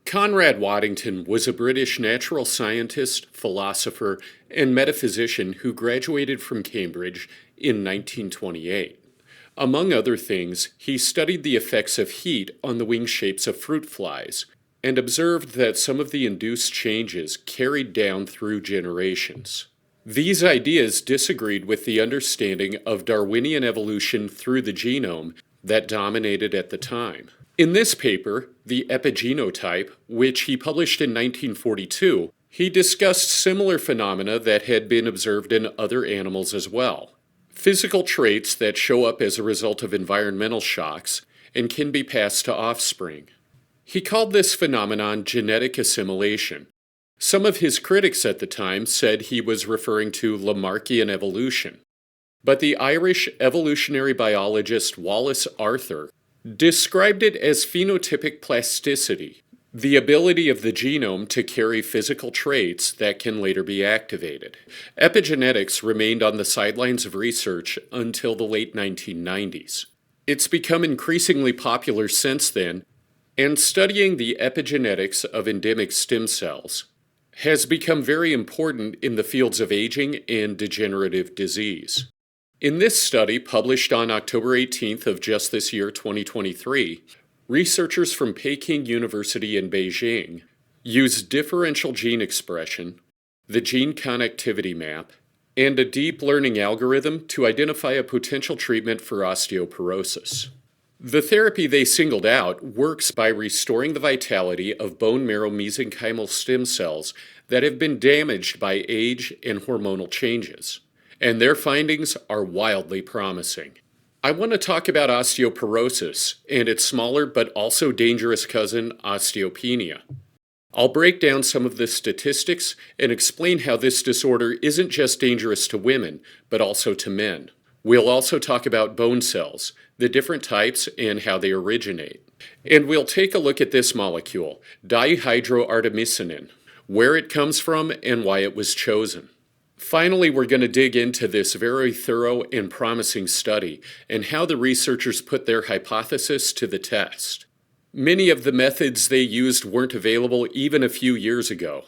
Conrad Waddington was a British natural scientist, philosopher, and metaphysician who graduated from Cambridge in 1928. Among other things, he studied the effects of heat on the wing shapes of fruit flies and observed that some of the induced changes carried down through generations. These ideas disagreed with the understanding of Darwinian evolution through the genome that dominated at the time. In this paper, the Epigenotype, which he published in 1942, he discussed similar phenomena that had been observed in other animals as well. Physical traits that show up as a result of environmental shocks and can be passed to offspring. He called this phenomenon genetic assimilation. Some of his critics at the time said he was referring to Lamarckian evolution. But the Irish evolutionary biologist Wallace Arthur described it as phenotypic plasticity, the ability of the genome to carry physical traits that can later be activated. Epigenetics remained on the sidelines of research until the late 1990s. It's become increasingly popular since then, and studying the epigenetics of endemic stem cells has become very important in the fields of aging and degenerative disease. In this study, published on October 18th of just this year, 2023, researchers from Peking University in Beijing used differential gene expression, the gene connectivity map, and a deep learning algorithm to identify a potential treatment for osteoporosis. The therapy they singled out works by restoring the vitality of bone marrow mesenchymal stem cells that have been damaged by age and hormonal changes. And their findings are wildly promising. I want to talk about osteoporosis and its smaller but also dangerous cousin, osteopenia. I'll break down some of the statistics and explain how this disorder isn't just dangerous to women, but also to men. We'll also talk about bone cells, the different types, and how they originate. And we'll take a look at this molecule, Dihydroartemisinin, where it comes from and why it was chosen. Finally, we're going to dig into this very thorough and promising study and how the researchers put their hypothesis to the test. Many of the methods they used weren't available even a few years ago,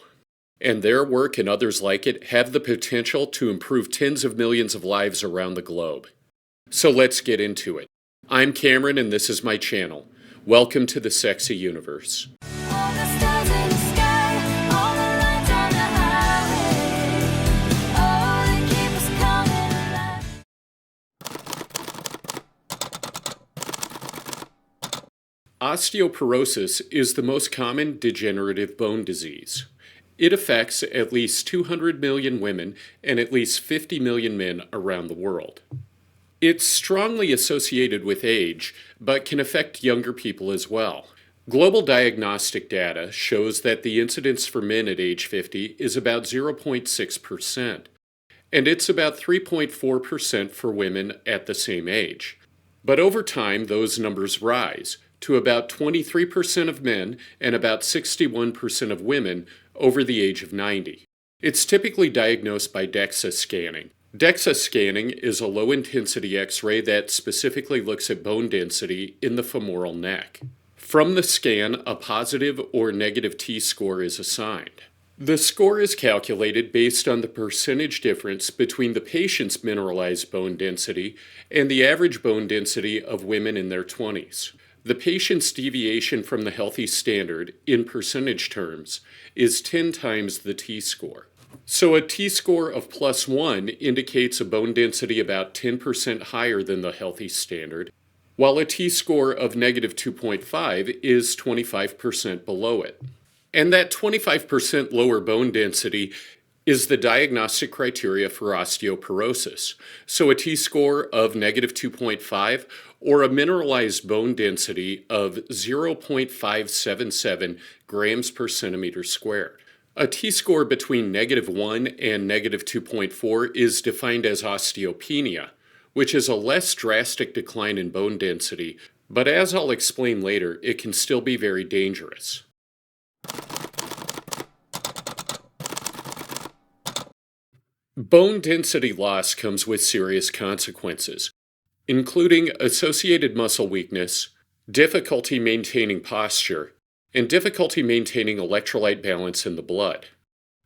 and their work and others like it have the potential to improve tens of millions of lives around the globe. So let's get into it. I'm Cameron and this is my channel. Welcome to the Sexy Universe. Osteoporosis is the most common degenerative bone disease. It affects at least 200 million women and at least 50 million men around the world. It's strongly associated with age, but can affect younger people as well. Global diagnostic data shows that the incidence for men at age 50 is about 0.6%, and it's about 3.4% for women at the same age. But over time, those numbers rise to about 23% of men and about 61% of women over the age of 90. It's typically diagnosed by DEXA scanning. DEXA scanning is a low-intensity X-ray that specifically looks at bone density in the femoral neck. From the scan, a positive or negative T-score is assigned. The score is calculated based on the percentage difference between the patient's mineralized bone density and the average bone density of women in their 20s. The patient's deviation from the healthy standard, in percentage terms, is 10 times the T-score. So a T-score of +1 indicates a bone density about 10% higher than the healthy standard, while a T-score of -2.5 is 25% below it. And that 25% lower bone density is the diagnostic criteria for osteoporosis. So a T-score of -2.5 or a mineralized bone density of 0.577 grams per centimeter squared. A T-score between -1 and -2.4 is defined as osteopenia, which is a less drastic decline in bone density, but as I'll explain later, it can still be very dangerous. Bone density loss comes with serious consequences, including associated muscle weakness, difficulty maintaining posture, and difficulty maintaining electrolyte balance in the blood.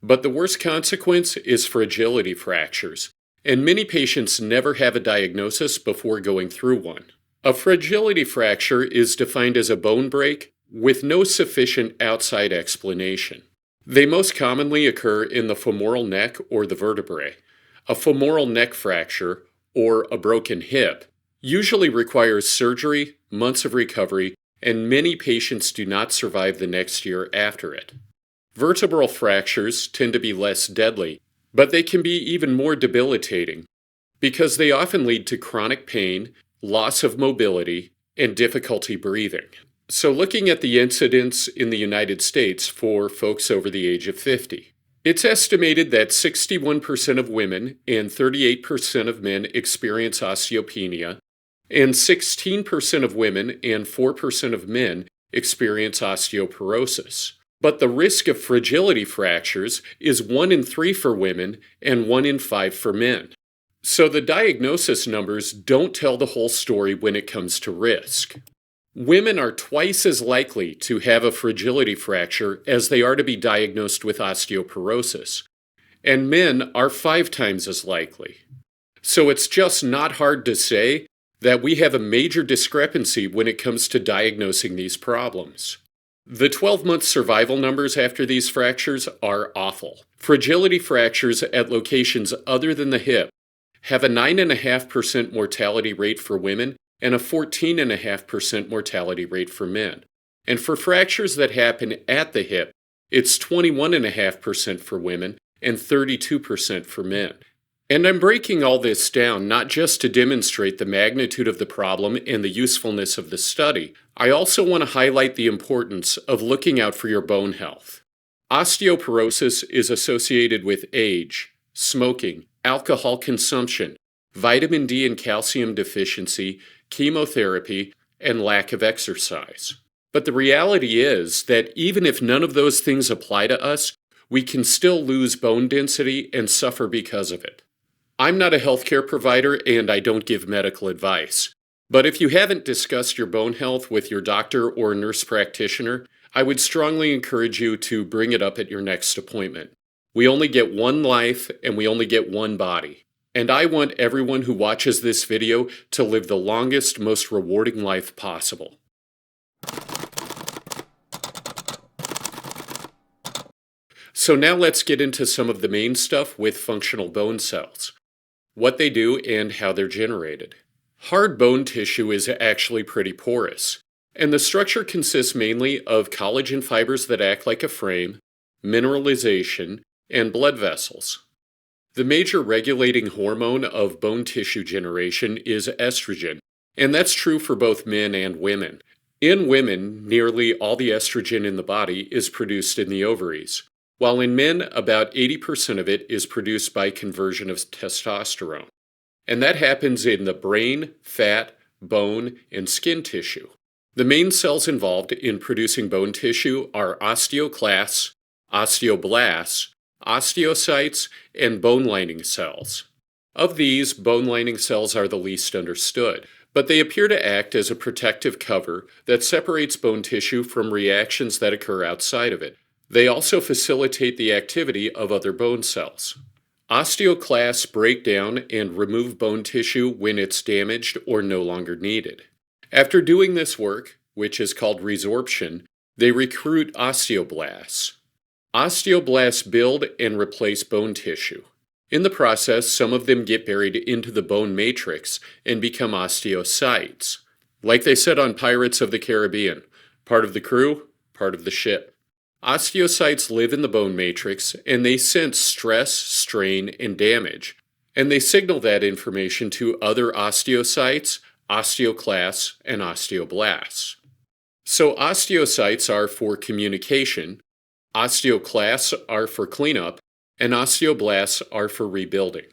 But the worst consequence is fragility fractures, and many patients never have a diagnosis before going through one. A fragility fracture is defined as a bone break with no sufficient outside explanation. They most commonly occur in the femoral neck or the vertebrae. A femoral neck fracture, or a broken hip, usually requires surgery, months of recovery, and many patients do not survive the next year after it. Vertebral fractures tend to be less deadly, but they can be even more debilitating because they often lead to chronic pain, loss of mobility, and difficulty breathing. So looking at the incidence in the United States for folks over the age of 50, it's estimated that 61% of women and 38% of men experience osteopenia, and 16% of women and 4% of men experience osteoporosis. But the risk of fragility fractures is 1 in 3 for women and 1 in 5 for men. So the diagnosis numbers don't tell the whole story when it comes to risk. Women are twice as likely to have a fragility fracture as they are to be diagnosed with osteoporosis, and men are 5 times as likely. So it's just not hard to say that we have a major discrepancy when it comes to diagnosing these problems. The 12-month survival numbers after these fractures are awful. Fragility fractures at locations other than the hip have a 9.5% mortality rate for women and a 14.5% mortality rate for men. And for fractures that happen at the hip, it's 21.5% for women and 32% for men. And I'm breaking all this down not just to demonstrate the magnitude of the problem and the usefulness of the study. I also want to highlight the importance of looking out for your bone health. Osteoporosis is associated with age, smoking, alcohol consumption, vitamin D and calcium deficiency, chemotherapy, and lack of exercise. But the reality is that even if none of those things apply to us, we can still lose bone density and suffer because of it. I'm not a healthcare provider and I don't give medical advice. But if you haven't discussed your bone health with your doctor or nurse practitioner, I would strongly encourage you to bring it up at your next appointment. We only get one life and we only get one body. And I want everyone who watches this video to live the longest, most rewarding life possible. So now let's get into some of the main stuff with functional bone cells, what they do and how they're generated. Hard bone tissue is actually pretty porous, and the structure consists mainly of collagen fibers that act like a frame, mineralization, and blood vessels. The major regulating hormone of bone tissue generation is estrogen, and that's true for both men and women. In women, nearly all the estrogen in the body is produced in the ovaries, while in men, about 80% of it is produced by conversion of testosterone. And that happens in the brain, fat, bone, and skin tissue. The main cells involved in producing bone tissue are osteoclasts, osteoblasts, osteocytes, and bone lining cells. Of these, bone lining cells are the least understood, but they appear to act as a protective cover that separates bone tissue from reactions that occur outside of it. They also facilitate the activity of other bone cells. Osteoclasts break down and remove bone tissue when it's damaged or no longer needed. After doing this work, which is called resorption, they recruit osteoblasts. Osteoblasts build and replace bone tissue. In the process, some of them get buried into the bone matrix and become osteocytes. Like they said on Pirates of the Caribbean, part of the crew, part of the ship. Osteocytes live in the bone matrix and they sense stress, strain, and damage. And they signal that information to other osteocytes, osteoclasts, and osteoblasts. So osteocytes are for communication, osteoclasts are for cleanup, and osteoblasts are for rebuilding.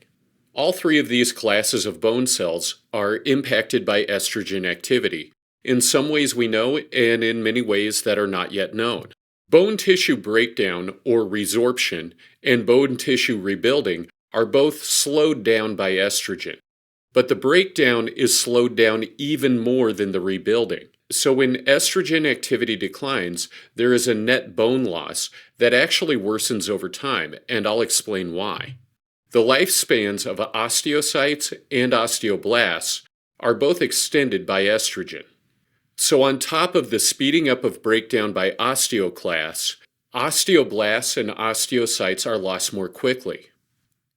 All three of these classes of bone cells are impacted by estrogen activity, in some ways we know and in many ways that are not yet known. Bone tissue breakdown or resorption and bone tissue rebuilding are both slowed down by estrogen. But the breakdown is slowed down even more than the rebuilding. So when estrogen activity declines, there is a net bone loss that actually worsens over time, and I'll explain why. The lifespans of osteocytes and osteoblasts are both extended by estrogen. So on top of the speeding up of breakdown by osteoclasts, osteoblasts and osteocytes are lost more quickly.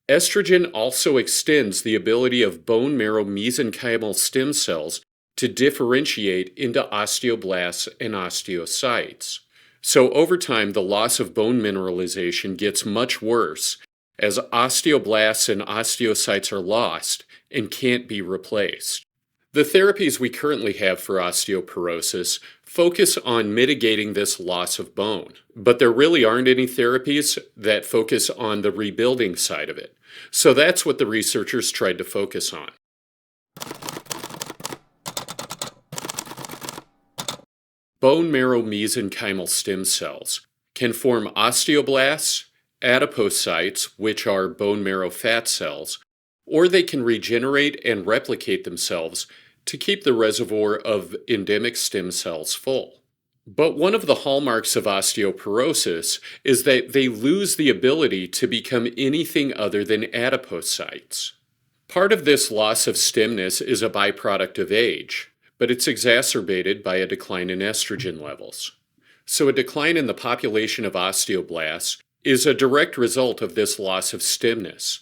Estrogen also extends the ability of bone marrow mesenchymal stem cells to differentiate into osteoblasts and osteocytes. So over time, the loss of bone mineralization gets much worse as osteoblasts and osteocytes are lost and can't be replaced. The therapies we currently have for osteoporosis focus on mitigating this loss of bone, but there really aren't any therapies that focus on the rebuilding side of it. So that's what the researchers tried to focus on. Bone marrow mesenchymal stem cells can form osteoblasts, adipocytes, which are bone marrow fat cells, or they can regenerate and replicate themselves to keep the reservoir of endemic stem cells full. But one of the hallmarks of osteoporosis is that they lose the ability to become anything other than adipocytes. Part of this loss of stemness is a byproduct of age, but it's exacerbated by a decline in estrogen levels. So a decline in the population of osteoblasts is a direct result of this loss of stemness.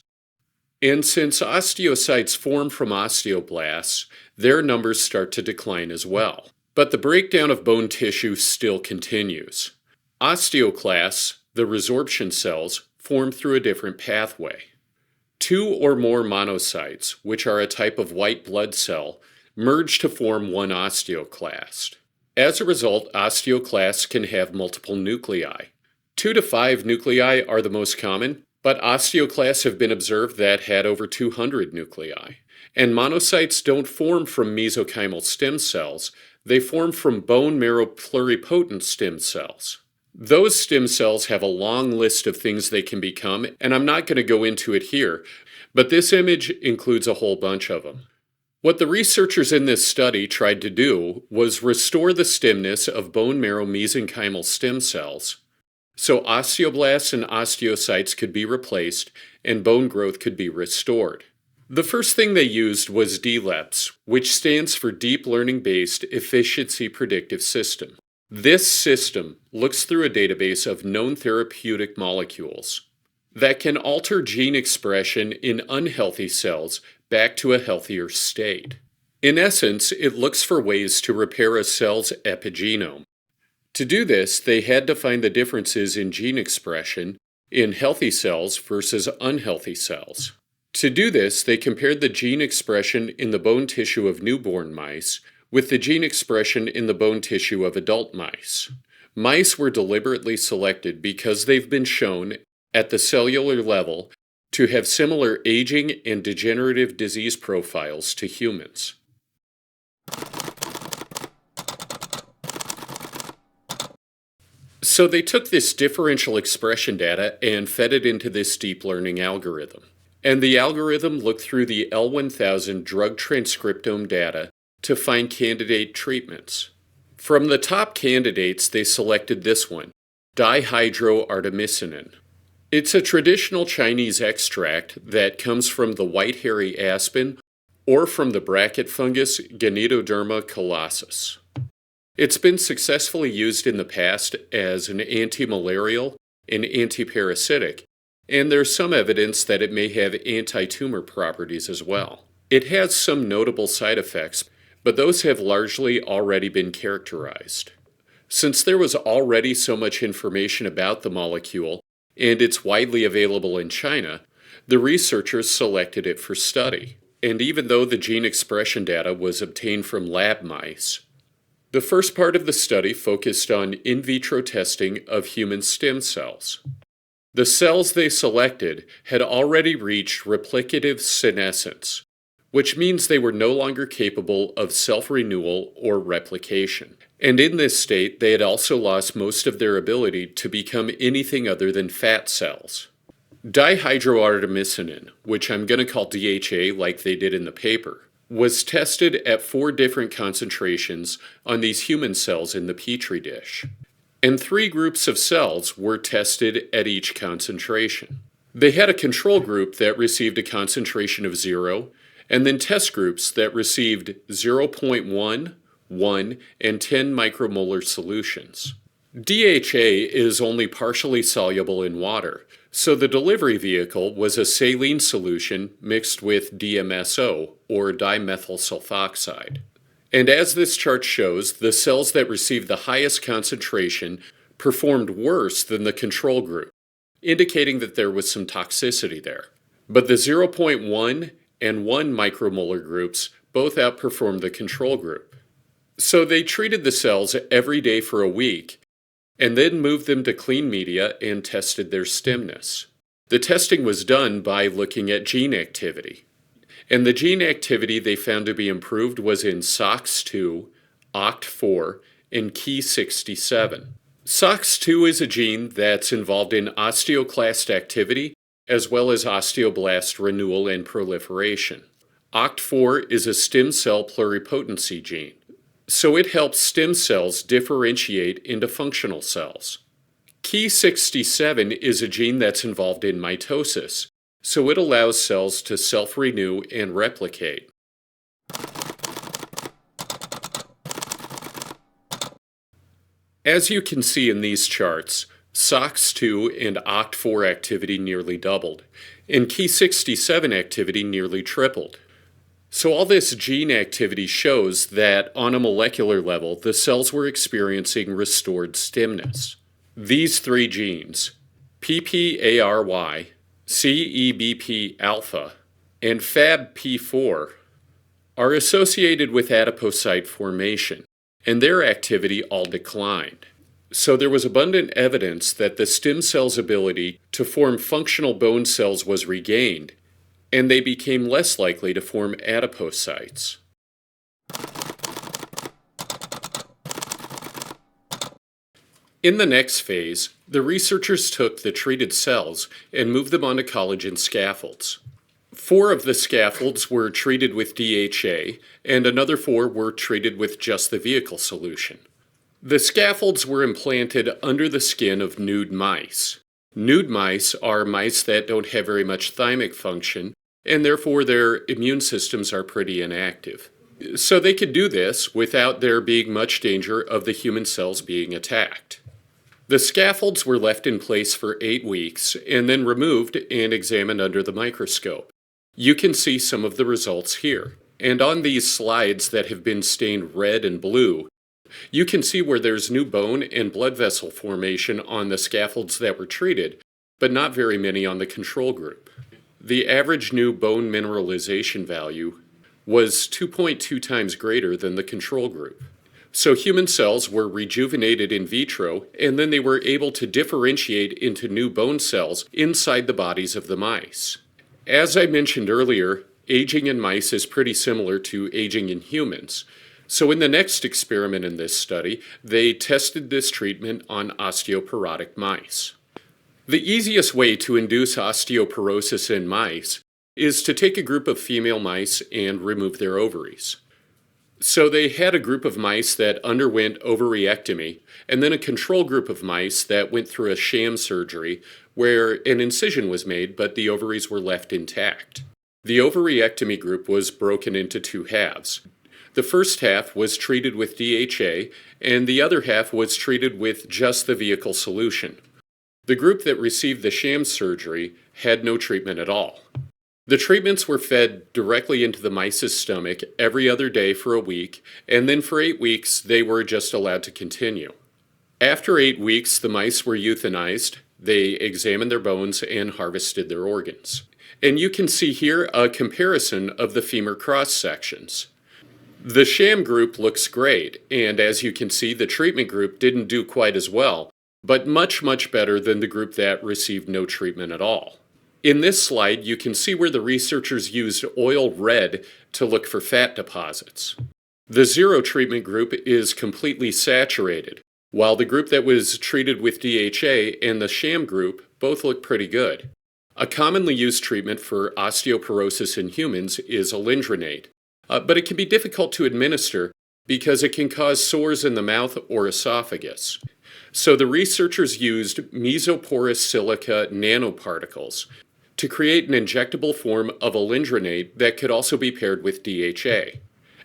And since osteocytes form from osteoblasts, their numbers start to decline as well. But the breakdown of bone tissue still continues. Osteoclasts, the resorption cells, form through a different pathway. Two or more monocytes, which are a type of white blood cell, merge to form one osteoclast. As a result, osteoclasts can have multiple nuclei. 2 to 5 nuclei are the most common, but osteoclasts have been observed that had over 200 nuclei. And monocytes don't form from mesenchymal stem cells, they form from bone marrow pluripotent stem cells. Those stem cells have a long list of things they can become, and I'm not going to go into it here, but this image includes a whole bunch of them. What the researchers in this study tried to do was restore the stemness of bone marrow mesenchymal stem cells, so osteoblasts and osteocytes could be replaced and bone growth could be restored. The first thing they used was DLEPS, which stands for Deep Learning-Based Efficiency Predictive System. This system looks through a database of known therapeutic molecules that can alter gene expression in unhealthy cells back to a healthier state. In essence, it looks for ways to repair a cell's epigenome. To do this, they had to find the differences in gene expression in healthy cells versus unhealthy cells. To do this, they compared the gene expression in the bone tissue of newborn mice with the gene expression in the bone tissue of adult mice. Mice were deliberately selected because they've been shown, at the cellular level, to have similar aging and degenerative disease profiles to humans. So they took this differential expression data and fed it into this deep learning algorithm. And the algorithm looked through the L1000 drug transcriptome data to find candidate treatments. From the top candidates, they selected this one, Dihydroartemisinin. It's a traditional Chinese extract that comes from the white hairy aspen or from the bracket fungus Ganoderma colossus. It's been successfully used in the past as an anti-malarial and anti-parasitic, and there's some evidence that it may have anti-tumor properties as well. It has some notable side effects, but those have largely already been characterized. Since there was already so much information about the molecule, and it's widely available in China, the researchers selected it for study. And even though the gene expression data was obtained from lab mice, the first part of the study focused on in vitro testing of human stem cells. The cells they selected had already reached replicative senescence, which means they were no longer capable of self-renewal or replication. And in this state, they had also lost most of their ability to become anything other than fat cells. Dihydroartemisinin, which I'm going to call DHA like they did in the paper, was tested at 4 different concentrations on these human cells in the Petri dish. And 3 groups of cells were tested at each concentration. They had a control group that received a concentration of 0, and then test groups that received 0.1, 1, and 10 micromolar solutions. DHA is only partially soluble in water, so the delivery vehicle was a saline solution mixed with DMSO, or dimethyl sulfoxide. And as this chart shows, the cells that received the highest concentration performed worse than the control group, indicating that there was some toxicity there. But the 0.1 and 1 micromolar groups both outperformed the control group. So they treated the cells every day for a week and then moved them to clean media and tested their stemness. The testing was done by looking at gene activity. And the gene activity they found to be improved was in SOX2, OCT4, and Ki67. SOX2 is a gene that's involved in osteoclast activity as well as osteoblast renewal and proliferation. OCT4 is a stem cell pluripotency gene, so it helps stem cells differentiate into functional cells. Ki67 is a gene that's involved in mitosis, so it allows cells to self-renew and replicate. As you can see in these charts, SOX2 and OCT4 activity nearly doubled, and Ki67 activity nearly tripled. So all this gene activity shows that on a molecular level, the cells were experiencing restored stemness. These 3 genes, PPARY, CEBP alpha, and FABP4, are associated with adipocyte formation, and their activity all declined. So there was abundant evidence that the stem cell's ability to form functional bone cells was regained, and they became less likely to form adipocytes. In the next phase, the researchers took the treated cells and moved them onto collagen scaffolds. 4 of the scaffolds were treated with DHA, and another 4 were treated with just the vehicle solution. The scaffolds were implanted under the skin of nude mice. Nude mice are mice that don't have very much thymic function, and therefore their immune systems are pretty inactive. So they could do this without there being much danger of the human cells being attacked. The scaffolds were left in place for 8 weeks and then removed and examined under the microscope. You can see some of the results here. And on these slides that have been stained red and blue, you can see where there's new bone and blood vessel formation on the scaffolds that were treated, but not very many on the control group. The average new bone mineralization value was 2.2 times greater than the control group. So human cells were rejuvenated in vitro, and then they were able to differentiate into new bone cells inside the bodies of the mice. As I mentioned earlier, aging in mice is pretty similar to aging in humans. So in the next experiment in this study, they tested this treatment on osteoporotic mice. The easiest way to induce osteoporosis in mice is to take a group of female mice and remove their ovaries. So they had a group of mice that underwent ovariectomy, and then a control group of mice that went through a sham surgery where an incision was made, but the ovaries were left intact. The ovariectomy group was broken into 2 halves. The first half was treated with DHA, and the other half was treated with just the vehicle solution. The group that received the sham surgery had no treatment at all. The treatments were fed directly into the mice's stomach every other day for a week, and then for 8 weeks they were just allowed to continue. After 8 weeks, the mice were euthanized. They examined their bones and harvested their organs. And you can see here a comparison of the femur cross sections. The sham group looks great, and as you can see, the treatment group didn't do quite as well, but much better than the group that received no treatment at all. In this slide, you can see where the researchers used oil red to look for fat deposits. The 0 treatment group is completely saturated, while the group that was treated with DHA and the sham group both look pretty good. A commonly used treatment for osteoporosis in humans is alendronate, but it can be difficult to administer because it can cause sores in the mouth or esophagus. So the researchers used mesoporous silica nanoparticles to create an injectable form of alendronate that could also be paired with DHA.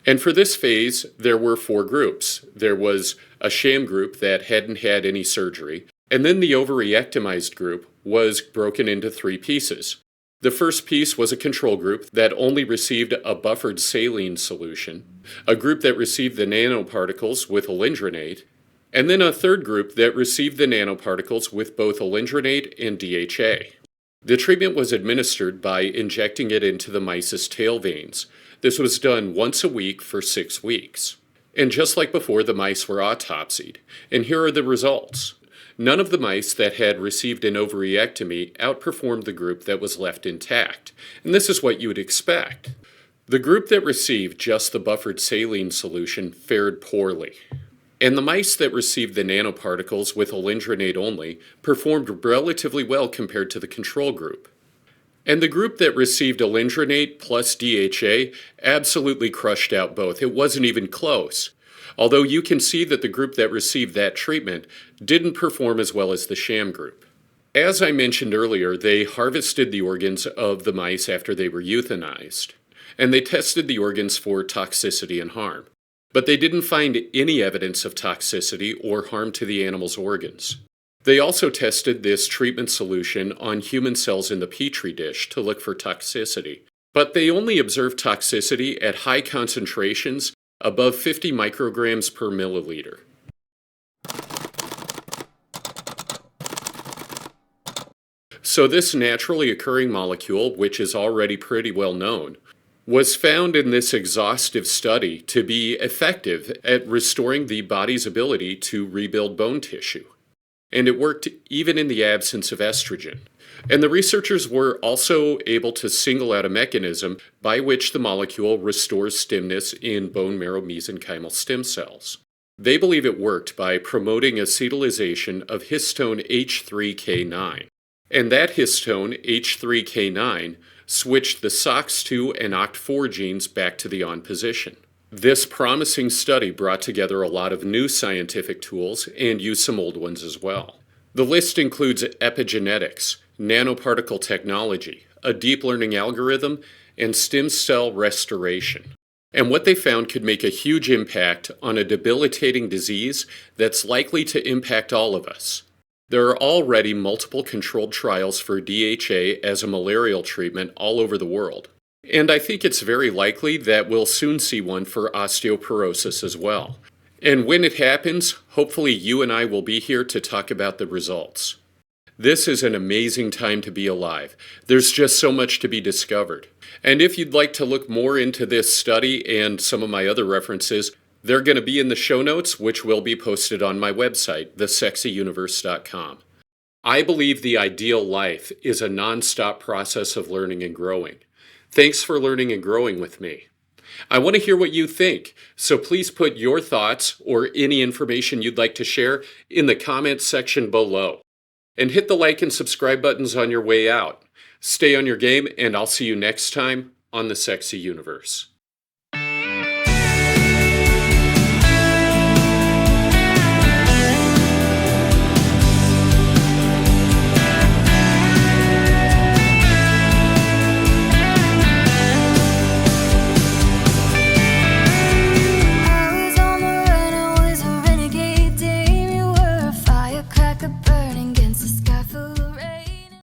And for this phase, there were 4 groups. There was a sham group that hadn't had any surgery, and then the ovariectomized group was broken into 3 pieces. The first piece was a control group that only received a buffered saline solution, a group that received the nanoparticles with alendronate, and then a third group that received the nanoparticles with both alendronate and DHA. The treatment was administered by injecting it into the mice's tail veins. This was done once a week for 6 weeks. And just like before, the mice were autopsied. And here are the results. None of the mice that had received an ovariectomy outperformed the group that was left intact. And this is what you would expect. The group that received just the buffered saline solution fared poorly. And the mice that received the nanoparticles with alendronate only performed relatively well compared to the control group. And the group that received alendronate plus DHA absolutely crushed out both. It wasn't even close. Although you can see that the group that received that treatment didn't perform as well as the sham group. As I mentioned earlier, they harvested the organs of the mice after they were euthanized. And they tested the organs for toxicity and harm. But they didn't find any evidence of toxicity or harm to the animal's organs. They also tested this treatment solution on human cells in the petri dish to look for toxicity. But they only observed toxicity at high concentrations above 50 micrograms per milliliter. So this naturally occurring molecule, which is already pretty well known, was found in this exhaustive study to be effective at restoring the body's ability to rebuild bone tissue. And it worked even in the absence of estrogen. And the researchers were also able to single out a mechanism by which the molecule restores stemness in bone marrow mesenchymal stem cells. They believe it worked by promoting acetylation of histone H3K9. And that histone, H3K9, switched the SOX2 and OCT4 genes back to the on position. This promising study brought together a lot of new scientific tools and used some old ones as well. The list includes epigenetics, nanoparticle technology, a deep learning algorithm, and stem cell restoration. And what they found could make a huge impact on a debilitating disease that's likely to impact all of us. There are already multiple controlled trials for DHA as a malarial treatment all over the world. And I think it's very likely that we'll soon see one for osteoporosis as well. And when it happens, hopefully you and I will be here to talk about the results. This is an amazing time to be alive. There's just so much to be discovered. And if you'd like to look more into this study and some of my other references, they're going to be in the show notes, which will be posted on my website, thesexyuniverse.com. I believe the ideal life is a non-stop process of learning and growing. Thanks for learning and growing with me. I want to hear what you think, so please put your thoughts or any information you'd like to share in the comments section below. And hit the like and subscribe buttons on your way out. Stay on your game, and I'll see you next time on The Sexy Universe.